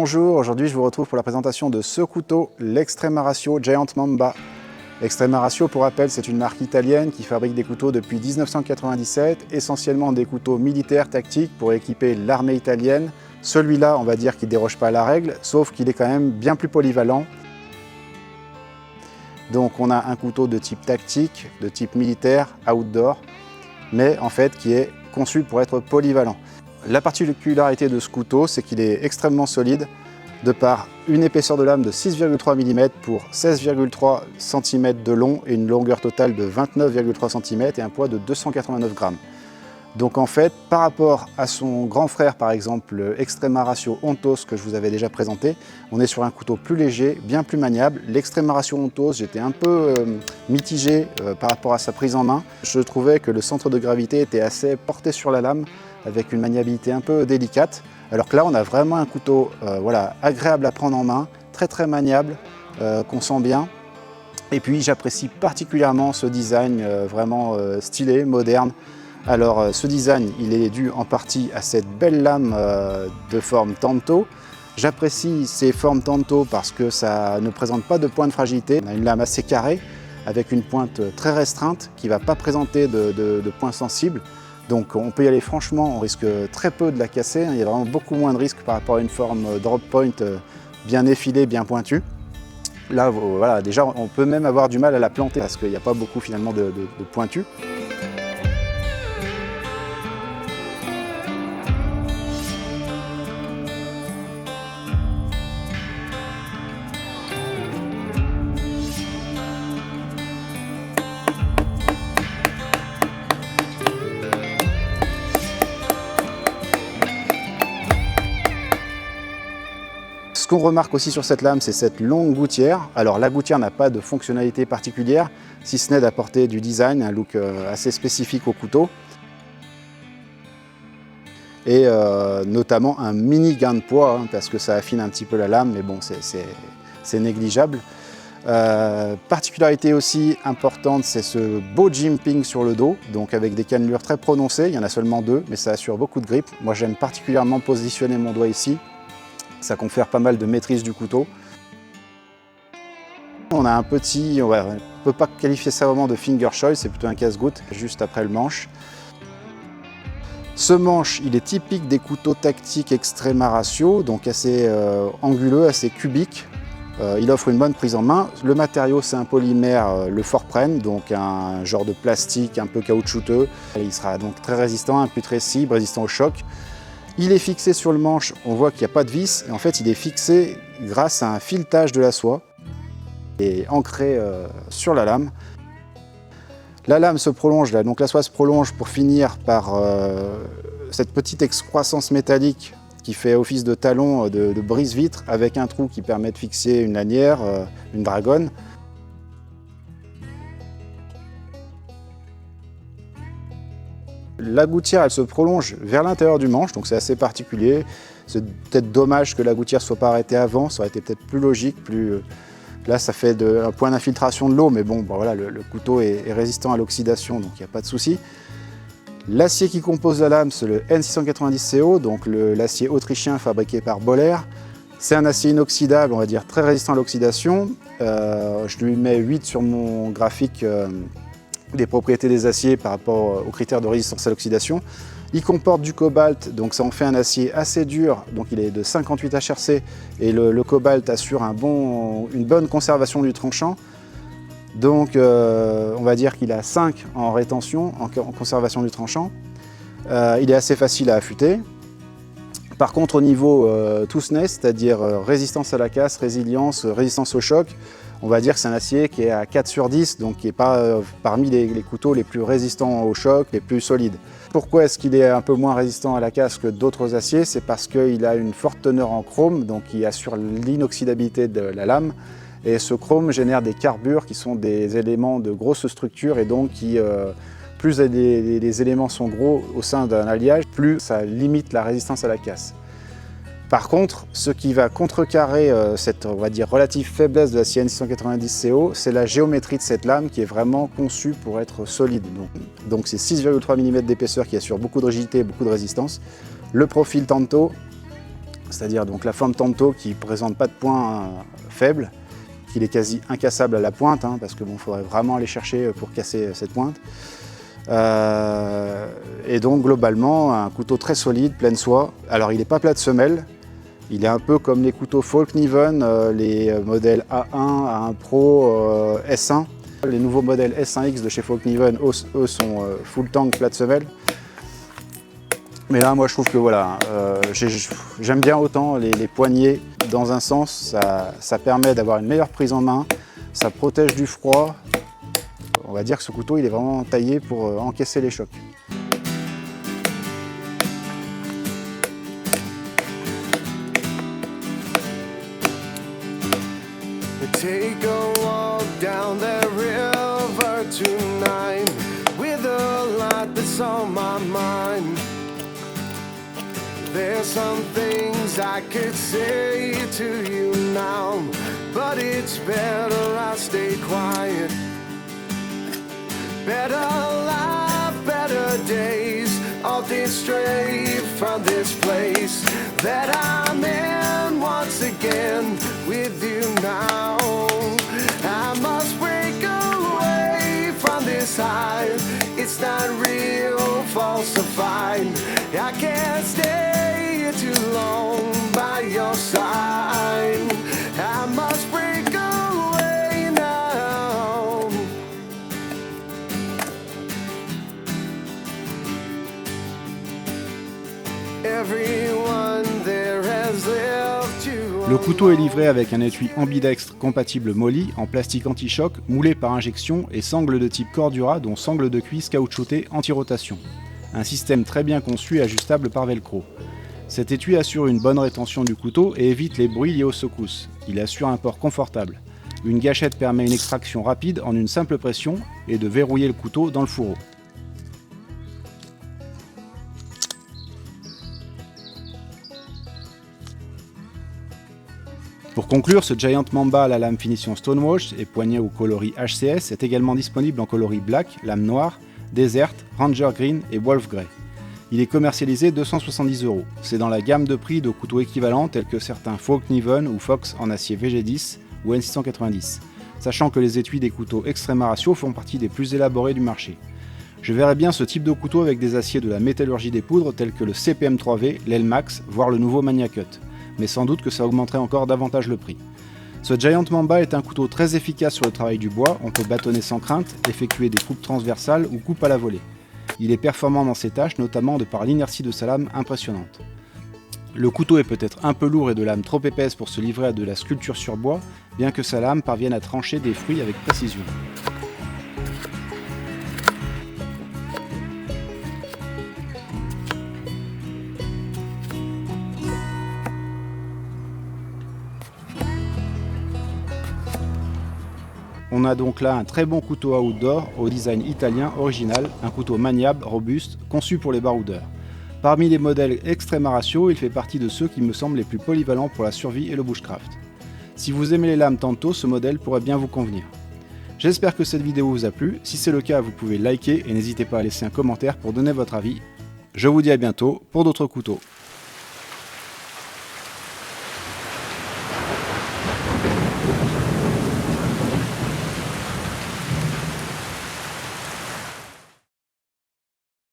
Bonjour, aujourd'hui je vous retrouve pour la présentation de ce couteau, l'Extrema Ratio Giant Mamba. Extrema Ratio, pour rappel, c'est une marque italienne qui fabrique des couteaux depuis 1997, essentiellement des couteaux militaires tactiques pour équiper l'armée italienne. Celui-là, on va dire qu'il ne déroge pas à la règle, sauf qu'il est quand même bien plus polyvalent. Donc on a un couteau de type tactique, de type militaire, outdoor, mais en fait qui est conçu pour être polyvalent. La particularité de ce couteau, c'est qu'il est extrêmement solide, de par une épaisseur de lame de 6,3 mm pour 16,3 cm de long et une longueur totale de 29,3 cm et un poids de 289 grammes. Donc en fait, par rapport à son grand frère, par exemple, Extrema Ratio Ontos, que je vous avais déjà présenté, on est sur un couteau plus léger, bien plus maniable. L'Extrema Ratio Ontos, j'étais un peu mitigé par rapport à sa prise en main. Je trouvais que le centre de gravité était assez porté sur la lame, avec une maniabilité un peu délicate. Alors que là, on a vraiment un couteau voilà, agréable à prendre en main, très maniable, qu'on sent bien. Et puis j'apprécie particulièrement ce design vraiment stylé, moderne. Alors ce design, il est dû en partie à cette belle lame de forme Tanto. J'apprécie ces formes Tanto parce que ça ne présente pas de point de fragilité. On a une lame assez carrée, avec une pointe très restreinte, qui ne va pas présenter de points sensibles. Donc on peut y aller franchement, on risque très peu de la casser, il y a vraiment beaucoup moins de risques par rapport à une forme drop point bien effilée, bien pointue. Là, voilà, déjà on peut même avoir du mal à la planter parce qu'il n'y a pas beaucoup finalement de pointu. Ce qu'on remarque aussi sur cette lame, c'est cette longue gouttière. Alors la gouttière n'a pas de fonctionnalité particulière, si ce n'est d'apporter du design, un look assez spécifique au couteau. Et notamment un mini gain de poids, hein, parce que ça affine un petit peu la lame, mais bon, c'est négligeable. Particularité aussi importante, c'est ce beau jimping sur le dos, donc avec des cannelures très prononcées. Il y en a seulement deux, mais ça assure beaucoup de grip. Moi, j'aime particulièrement positionner mon doigt ici. Ça confère pas mal de maîtrise du couteau. On a un petit, on ne peut pas qualifier ça vraiment de finger choice, c'est plutôt un casse-goutte, juste après le manche. Ce manche, il est typique des couteaux tactiques Extrema Ratio, donc assez anguleux, assez cubique. Il offre une bonne prise en main. Le matériau, c'est un polymère, le Forpren, donc un genre de plastique un peu caoutchouteux. Il sera donc très résistant, imputrescible, résistant au choc. Il est fixé sur le manche, on voit qu'il n'y a pas de vis, et en fait il est fixé grâce à un filetage de la soie et ancré sur la lame. La lame se prolonge, là, donc la soie se prolonge pour finir par cette petite excroissance métallique qui fait office de talon de brise-vitre avec un trou qui permet de fixer une lanière, une dragonne. La gouttière, elle se prolonge vers l'intérieur du manche, donc c'est assez particulier. C'est peut-être dommage que la gouttière ne soit pas arrêtée avant, ça aurait été peut-être plus logique. Là, ça fait un point d'infiltration de l'eau, mais bon, voilà, le couteau est résistant à l'oxydation, donc il n'y a pas de souci. L'acier qui compose la lame, c'est le N690CO, donc l'acier autrichien fabriqué par Bohler. C'est un acier inoxydable, on va dire très résistant à l'oxydation. Je lui mets 8 sur mon graphique des propriétés des aciers par rapport aux critères de résistance à l'oxydation. Il comporte du cobalt, donc ça en fait un acier assez dur, donc il est de 58 HRC et le cobalt assure une bonne conservation du tranchant. Donc on va dire qu'il a 5 en rétention, en conservation du tranchant. Il est assez facile à affûter. Par contre au niveau toughness, c'est-à-dire résistance à la casse, résilience, résistance au choc, on va dire que c'est un acier qui est à 4 sur 10, donc qui n'est pas parmi les couteaux les plus résistants au choc, les plus solides. Pourquoi est-ce qu'il est un peu moins résistant à la casse que d'autres aciers? C'est parce qu'il a une forte teneur en chrome, donc qui assure l'inoxydabilité de la lame. Et ce chrome génère des carbures qui sont des éléments de grosse structure et donc plus les éléments sont gros au sein d'un alliage, plus ça limite la résistance à la casse. Par contre, ce qui va contrecarrer cette, on va dire, relative faiblesse de l'acier N690CO, c'est la géométrie de cette lame qui est vraiment conçue pour être solide. Donc c'est 6,3 mm d'épaisseur qui assure beaucoup de rigidité et beaucoup de résistance. Le profil Tanto, c'est-à-dire donc la forme Tanto qui ne présente pas de point faible, qu'il est quasi incassable à la pointe, parce que bon, faudrait vraiment aller chercher pour casser cette pointe. Et donc globalement, un couteau très solide, pleine soie. Alors il n'est pas plat de semelle, il est un peu comme les couteaux Folkniven, les modèles A1, A1 Pro, S1. Les nouveaux modèles S1X de chez Folkniven, eux sont full tank plat de semelle. Mais là, moi, je trouve que voilà, j'aime bien autant les poignées dans un sens, ça permet d'avoir une meilleure prise en main, ça protège du froid. On va dire que ce couteau, il est vraiment taillé pour encaisser les chocs. Take a walk down the river tonight with a lot that's on my mind. There's some things I could say to you now, but it's better I stay quiet. Better life, better days, all this straight from this place that I'm in once again with you now. I must break away from this high, it's not real, falsified. I can't stay too long by your side. I must break away now. Everyone there has left you. Le couteau est livré avec un étui ambidextre compatible Moly en plastique anti-choc moulé par injection et sangle de type Cordura dont sangle de cuisse caoutchoutée anti-rotation. Un système très bien conçu et ajustable par velcro. Cet étui assure une bonne rétention du couteau et évite les bruits liés aux secousses. Il assure un port confortable. Une gâchette permet une extraction rapide en une simple pression et de verrouiller le couteau dans le fourreau. Pour conclure, ce Giant Mamba à la lame finition Stonewash et poignet au coloris HCS est également disponible en coloris Black, lame noire, Desert, Ranger Green et Wolf Grey. Il est commercialisé 270 €. C'est dans la gamme de prix de couteaux équivalents tels que certains Folkniven ou Fox en acier VG10 ou N690, sachant que les étuis des couteaux Extrema Ratio font partie des plus élaborés du marché. Je verrais bien ce type de couteau avec des aciers de la métallurgie des poudres tels que le CPM3V, l'Elmax, voire le nouveau Magnacut, mais sans doute que ça augmenterait encore davantage le prix. Ce Giant Mamba est un couteau très efficace sur le travail du bois, on peut bâtonner sans crainte, effectuer des coupes transversales ou coupes à la volée. Il est performant dans ses tâches, notamment de par l'inertie de sa lame impressionnante. Le couteau est peut-être un peu lourd et de lame trop épaisse pour se livrer à de la sculpture sur bois, bien que sa lame parvienne à trancher des fruits avec précision. On a donc là un très bon couteau outdoor au design italien original, un couteau maniable, robuste, conçu pour les baroudeurs. Parmi les modèles Extrema Ratio, il fait partie de ceux qui me semblent les plus polyvalents pour la survie et le bushcraft. Si vous aimez les lames Tanto, ce modèle pourrait bien vous convenir. J'espère que cette vidéo vous a plu, si c'est le cas vous pouvez liker et n'hésitez pas à laisser un commentaire pour donner votre avis. Je vous dis à bientôt pour d'autres couteaux.